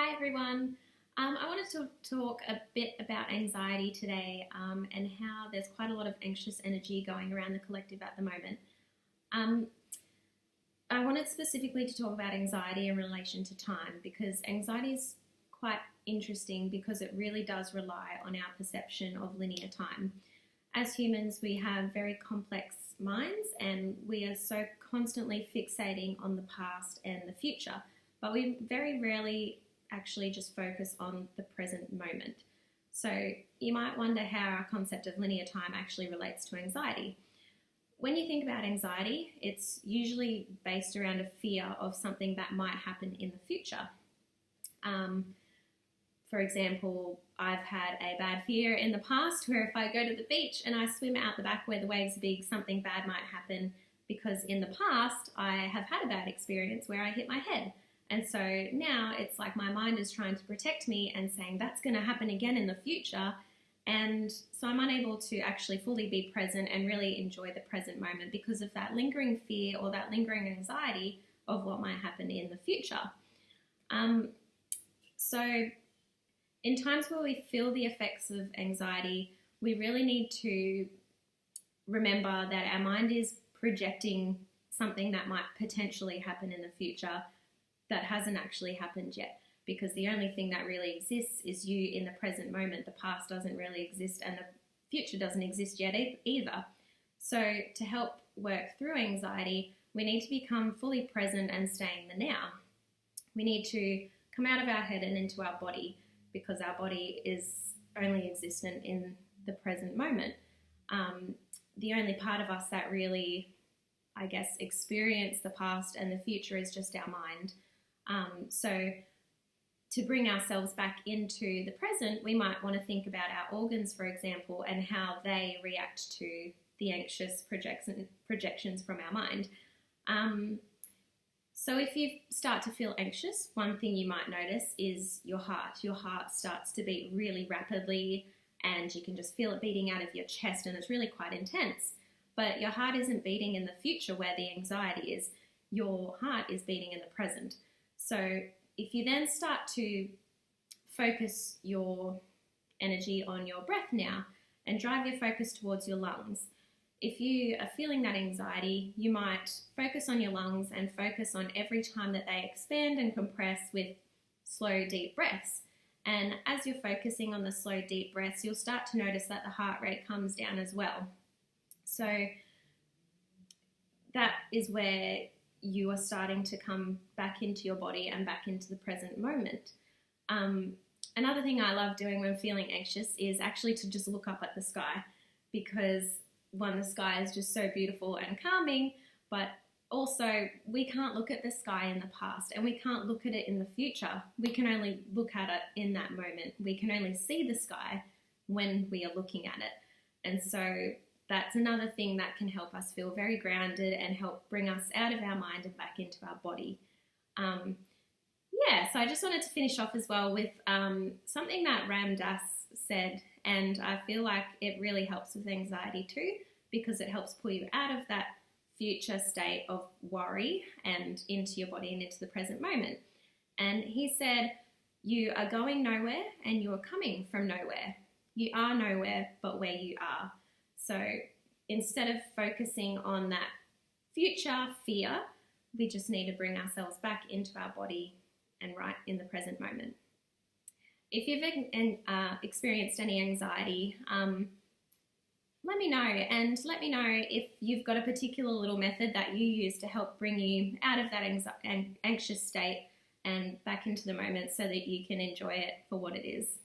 Hi everyone. I wanted to talk a bit about anxiety today and how there's quite a lot of anxious energy going around the collective at the moment. Um, I wanted specifically to talk about anxiety in relation to time because anxiety is quite interesting because it really does rely on our perception of linear time. As humans, we have very complex minds and we are so constantly fixating on the past and the future, but we very rarely actually just focus on the present moment. So you might wonder how our concept of linear time actually relates to anxiety. When you think about anxiety, it's usually based around a fear of something that might happen in the future. Um, for example, I've had a bad fear in the past where if I go to the beach and I swim out the back where the waves are big, something bad might happen because in the past I have had a bad experience where I hit my head. And so now it's like my mind is trying to protect me and saying that's going to happen again in the future. And so I'm unable to actually fully be present and really enjoy the present moment because of that lingering fear or that lingering anxiety of what might happen in the future. So in times where we feel the effects of anxiety, we really need to remember that our mind is projecting something that might potentially happen in the future that hasn't actually happened yet, because the only thing that really exists is you in the present moment. The past doesn't really exist and the future doesn't exist yet either. So to help work through anxiety, we need to become fully present and stay in the now. We need to come out of our head and into our body because our body is only existent in the present moment. The only part of us that really, I guess, experience the past and the future is just our mind. So to bring ourselves back into the present, we might want to think about our organs, for example, and how they react to the anxious projections from our mind. So if you start to feel anxious, one thing you might notice is your heart. Your heart starts to beat really rapidly and you can just feel it beating out of your chest and it's really quite intense. But your heart isn't beating in the future where the anxiety is. Your heart is beating in the present. So if you then start to focus your energy on your breath now and drive your focus towards your lungs, if you are feeling that anxiety, you might focus on your lungs and focus on every time that they expand and compress with slow, deep breaths. And as you're focusing on the slow, deep breaths, you'll start to notice that the heart rate comes down as well. So that is where you are starting to come back into your body and back into the present moment. Another thing I love doing when feeling anxious is actually to just look up at the sky, because one, the sky is just so beautiful and calming, but also we can't look at the sky in the past and we can't look at it in the future. We can only look at it in that moment. We can only see the sky when we are looking at it. And so that's another thing that can help us feel very grounded and help bring us out of our mind and back into our body. So I just wanted to finish off as well with something that Ram Dass said, and I feel like it really helps with anxiety too, because it helps pull you out of that future state of worry and into your body and into the present moment. And he said, "You are going nowhere and you are coming from nowhere. You are nowhere but where you are." So instead of focusing on that future fear, we just need to bring ourselves back into our body and right in the present moment. If you've experienced any anxiety, let me know, and let me know if you've got a particular little method that you use to help bring you out of that anxious state and back into the moment so that you can enjoy it for what it is.